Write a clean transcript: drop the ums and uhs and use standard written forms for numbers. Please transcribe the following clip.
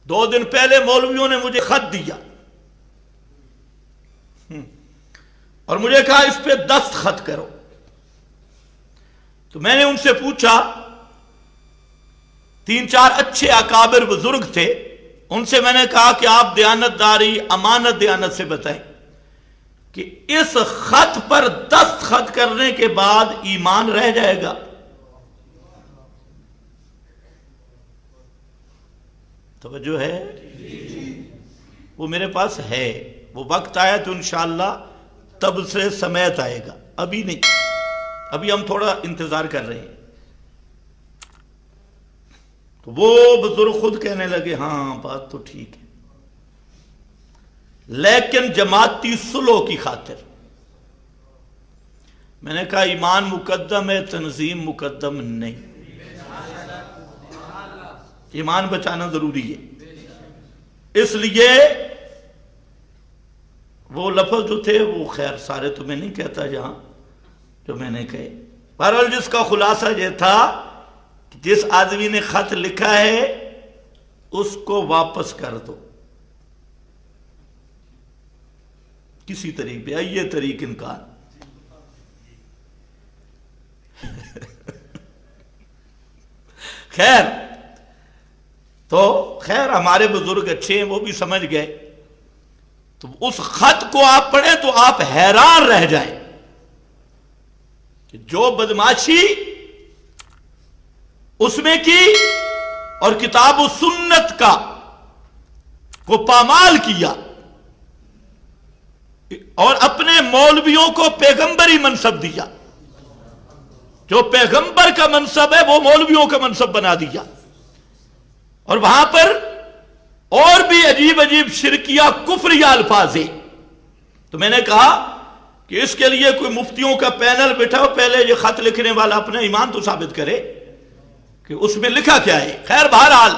2 دن پہلے مولویوں نے مجھے خط دیا اور مجھے کہا اس پہ دستخط کرو. تو میں نے ان سے پوچھا، 3-4 اچھے اکابر بزرگ تھے، ان سے میں نے کہا کہ آپ دیانتداری امانت دیانت سے بتائیں کہ اس خط پر دستخط کرنے کے بعد ایمان رہ جائے گا؟ توجہ ہے؟ وہ میرے پاس ہے، وہ وقت آیا تو انشاءاللہ تب سے سمیت آئے گا، ابھی نہیں، ابھی ہم تھوڑا انتظار کر رہے ہیں. تو وہ بزرگ خود کہنے لگے ہاں بات تو ٹھیک ہے، لیکن جماعتی صلح کی خاطر. میں نے کہا ایمان مقدم ہے، تنظیم مقدم نہیں. ایمان بچانا ضروری ہے، اس لیے وہ لفظ جو تھے وہ خیر سارے تو میں نہیں کہتا جہاں جو میں نے کہے. بہرحال جس کا خلاصہ یہ تھا کہ جس آدمی نے خط لکھا ہے اس کو واپس کر دو کسی طریقے پہ، یہ طریق انکار. خیر تو خیر ہمارے بزرگ اچھے ہیں، وہ بھی سمجھ گئے. تو اس خط کو آپ پڑھیں تو آپ حیران رہ جائیں کہ جو بدماشی اس میں کی اور کتاب و سنت کا کو پامال کیا اور اپنے مولویوں کو پیغمبری منصب دیا. جو پیغمبر کا منصب ہے وہ مولویوں کا منصب بنا دیا، اور وہاں پر اور بھی عجیب عجیب شرکیہ کفریہ الفاظ ہیں. تو میں نے کہا کہ اس کے لیے کوئی مفتیوں کا پینل بٹھاؤ، پہلے یہ خط لکھنے والا اپنا ایمان تو ثابت کرے کہ اس میں لکھا کیا ہے. خیر بہرحال